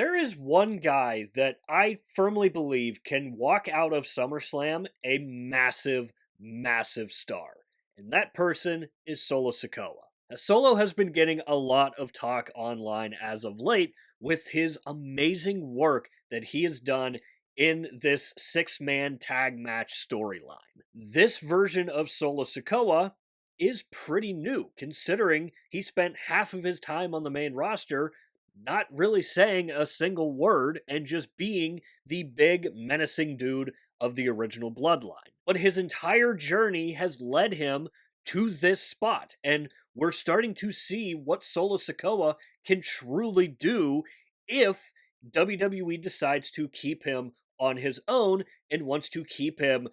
There is one guy that I firmly believe can walk out of SummerSlam a massive, massive star. And that person is Solo Sikoa. Now, Solo has been getting a lot of talk online as of late with his amazing work that he has done in this six-man tag match storyline. This version of Solo Sikoa is pretty new, considering he spent half of his time on the main roster not really saying a single word and just being the big menacing dude of the original bloodline. But his entire journey has led him to this spot, and we're starting to see what Solo Sikoa can truly do if WWE decides to keep him on his own and wants to keep him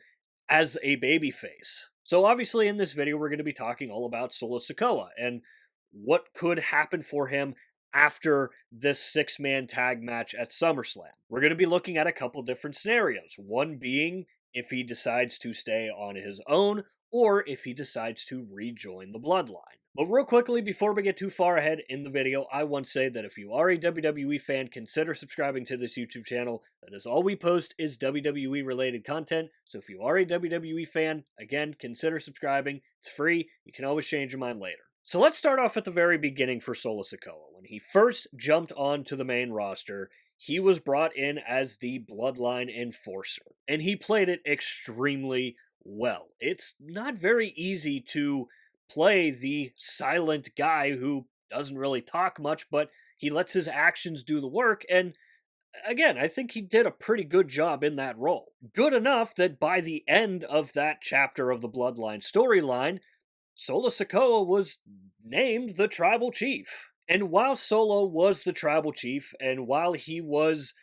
as a babyface. So obviously in this video we're going to be talking all about Solo Sikoa and what could happen for him after this six-man tag match at SummerSlam. We're going to be looking at a couple different scenarios. One being if he decides to stay on his own or if he decides to rejoin the bloodline. But real quickly, before we get too far ahead in the video, I want to say that if you are a WWE fan, consider subscribing to this YouTube channel. That is all we post is WWE related content. So if you are a WWE fan, again, consider subscribing. It's free. You can always change your mind later. So let's start off at the very beginning for Solo Sikoa. When he first jumped onto the main roster, he was brought in as the Bloodline Enforcer, and he played it extremely well. It's not very easy to play the silent guy who doesn't really talk much, but he lets his actions do the work, and again, I think he did a pretty good job in that role. Good enough that by the end of that chapter of the Bloodline storyline, Solo Sikoa was named the tribal chief. And while Solo was the tribal chief, and while he was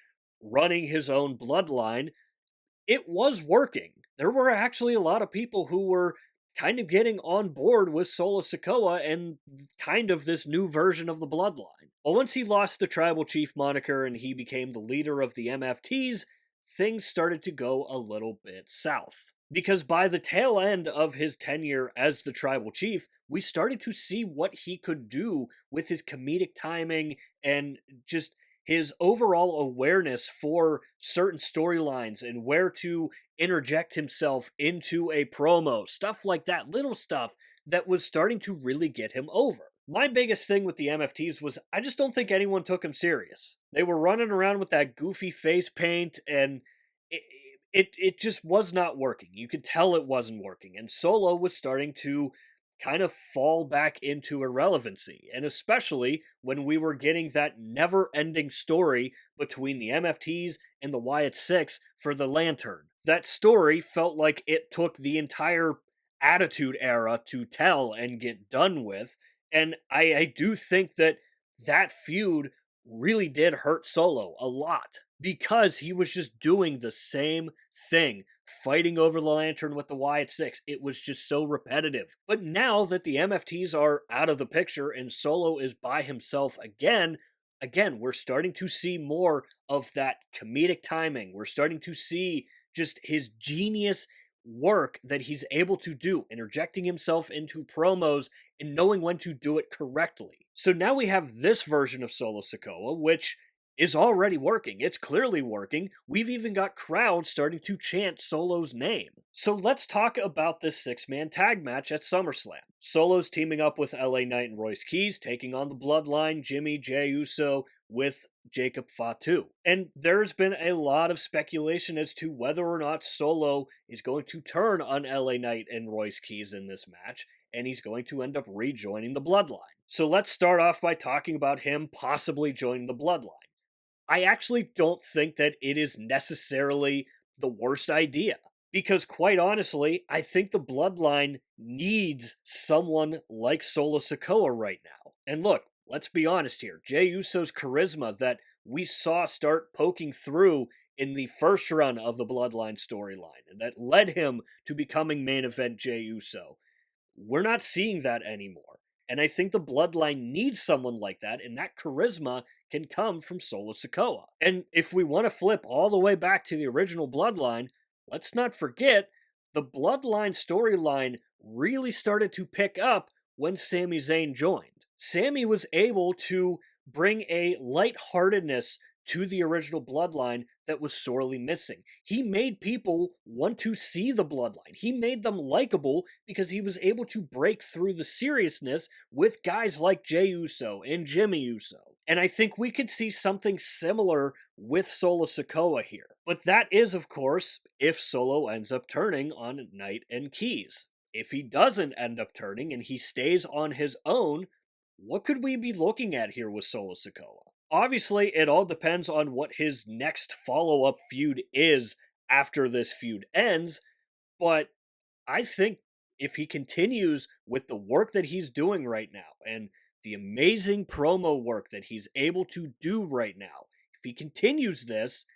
running his own bloodline, it was working. There were actually a lot of people who were kind of getting on board with Solo Sikoa and kind of this new version of the bloodline. Well, once he lost the tribal chief moniker and he became the leader of the MFTs, things started to go a little bit south. Because by the tail end of his tenure as the tribal chief, we started to see what he could do with his comedic timing and just his overall awareness for certain storylines and where to interject himself into a promo, stuff like that, little stuff that was starting to really get him over. My biggest thing with the MFTs was I just don't think anyone took him serious. They were running around with that goofy face paint and it just was not working. You could tell it wasn't working. And Solo was starting to kind of fall back into irrelevancy. And especially when we were getting that never ending story between the MFTs and the Wyatt Six for the Lantern. That story felt like it took the entire Attitude Era to tell and get done with. And I do think that that feud really did hurt Solo a lot because he was just doing the same thing, fighting over the Lantern with the Wyatt Six. It was just so repetitive. But now that the MFTs are out of the picture and Solo is by himself again, we're starting to see more of that comedic timing. We're starting to see just his genius work that he's able to do, interjecting himself into promos and knowing when to do it correctly. So now we have this version of Solo Sikoa, which is already working. It's clearly working. We've even got crowds starting to chant Solo's name. So let's talk about this six-man tag match at SummerSlam. Solo's teaming up with LA Knight and Royce Keys, taking on the Bloodline, Jimmy, Jey Uso, with Jacob Fatu. And there's been a lot of speculation as to whether or not Solo is going to turn on LA Knight and Royce Keys in this match, and he's going to end up rejoining the Bloodline. So let's start off by talking about him possibly joining the Bloodline. I actually don't think that it is necessarily the worst idea. Because quite honestly, I think the Bloodline needs someone like Solo Sikoa right now. And look, let's be honest here. Jey Uso's charisma that we saw start poking through in the first run of the Bloodline storyline, and that led him to becoming main event Jey Uso. We're not seeing that anymore. And I think the Bloodline needs someone like that, and that charisma can come from Solo Sikoa. And if we want to flip all the way back to the original Bloodline, let's not forget the Bloodline storyline really started to pick up when Sami Zayn joined. Sami was able to bring a lightheartedness to the original bloodline that was sorely missing. He made people want to see the bloodline. He made them likable because he was able to break through the seriousness with guys like Jey Uso and Jimmy Uso. And I think we could see something similar with Solo Sikoa here. But that is, of course, if Solo ends up turning on Knight and Keys. If he doesn't end up turning and he stays on his own, what could we be looking at here with Solo Sikoa? Obviously, it all depends on what his next follow up feud is after this feud ends, but I think if he continues with the work that he's doing right now and the amazing promo work that he's able to do right now, if he continues this,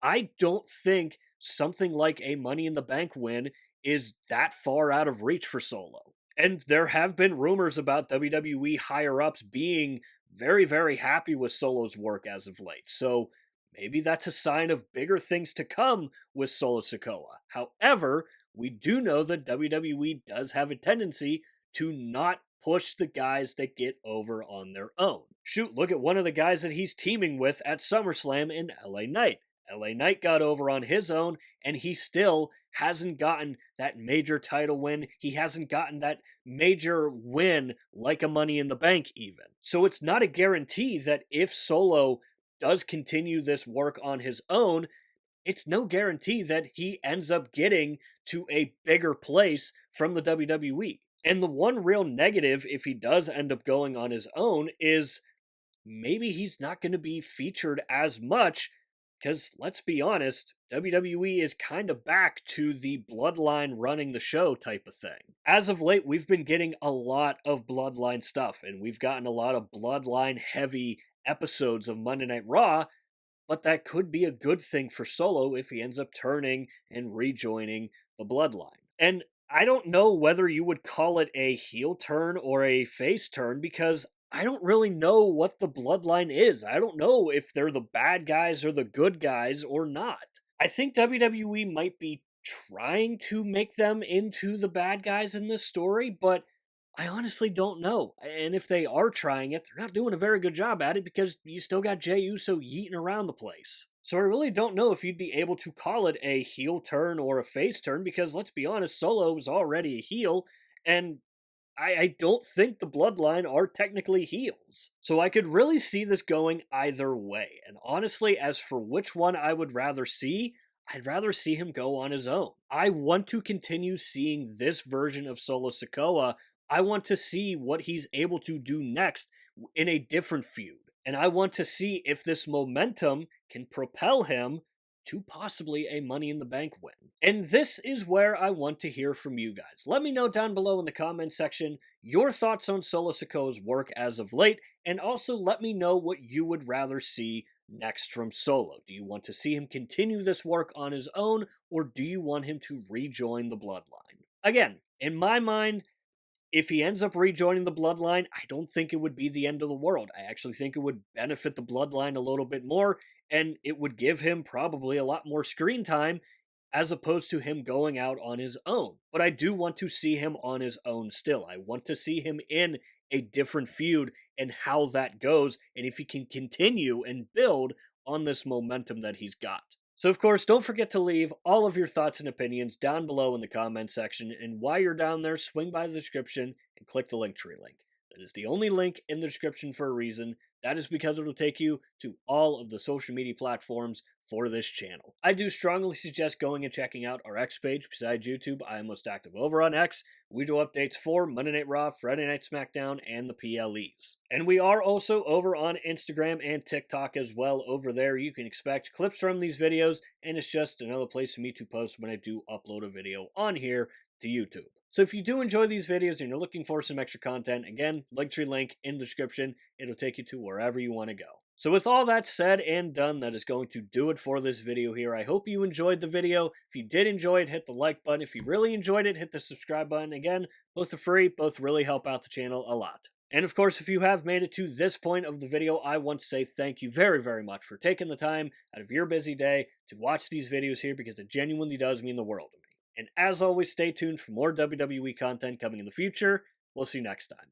I don't think something like a Money in the Bank win is that far out of reach for Solo. And there have been rumors about WWE higher ups being very, very happy with Solo's work as of late. So maybe that's a sign of bigger things to come with Solo Sikoa. However, we do know that WWE does have a tendency to not push the guys that get over on their own. Shoot, look at one of the guys that he's teaming with at SummerSlam in LA Knight. LA Knight got over on his own, and he still hasn't gotten that major title win. He hasn't gotten that major win like a Money in the Bank, even. So it's not a guarantee that if Solo does continue this work on his own, it's no guarantee that he ends up getting to a bigger place from the WWE. And the one real negative, if he does end up going on his own, is maybe he's not going to be featured as much because let's be honest, WWE is kind of back to the bloodline running the show type of thing. As of late, we've been getting a lot of bloodline stuff, and we've gotten a lot of bloodline heavy episodes of Monday Night Raw, but that could be a good thing for Solo if he ends up turning and rejoining the bloodline. And I don't know whether you would call it a heel turn or a face turn because I don't really know what the bloodline is. I don't know if they're the bad guys or the good guys or not. I think WWE might be trying to make them into the bad guys in this story, but I honestly don't know. And if they are trying it, they're not doing a very good job at it because you still got Jey Uso yeeting around the place. So I really don't know if you'd be able to call it a heel turn or a face turn because let's be honest, Solo is already a heel, and I don't think the bloodline are technically heels. So I could really see this going either way. And honestly, as for which one I would rather see, I'd rather see him go on his own. I want to continue seeing this version of Solo Sikoa. I want to see what he's able to do next in a different feud. And I want to see if this momentum can propel him to possibly a Money in the Bank win. And this is where I want to hear from you guys. Let me know down below in the comment section your thoughts on Solo Sikoa's work as of late, and also let me know what you would rather see next from Solo. Do you want to see him continue this work on his own, or do you want him to rejoin the bloodline? Again, in my mind, if he ends up rejoining the bloodline, I don't think it would be the end of the world. I actually think it would benefit the bloodline a little bit more, and it would give him probably a lot more screen time as opposed to him going out on his own. But I do want to see him on his own still. I want to see him in a different feud and how that goes, and if he can continue and build on this momentum that he's got. So, of course, don't forget to leave all of your thoughts and opinions down below in the comment section. And while you're down there, swing by the description and click the Linktree link. That is the only link in the description for a reason. That is because it will take you to all of the social media platforms for this channel. I do strongly suggest going and checking out our X page. Besides YouTube, I am most active over on X. We do updates for Monday Night Raw, Friday Night SmackDown, and the PLEs. And we are also over on Instagram and TikTok as well. Over there, you can expect clips from these videos, and it's just another place for me to post when I do upload a video on here to YouTube. So if you do enjoy these videos and you're looking for some extra content, again, Linktree link in the description. It'll take you to wherever you want to go. So with all that said and done, that is going to do it for this video here. I hope you enjoyed the video. If you did enjoy it, hit the like button. If you really enjoyed it, hit the subscribe button. Again, both are free, both really help out the channel a lot. And of course, if you have made it to this point of the video, I want to say thank you very, very much for taking the time out of your busy day to watch these videos here because it genuinely does mean the world to me. And as always, stay tuned for more WWE content coming in the future. We'll see you next time.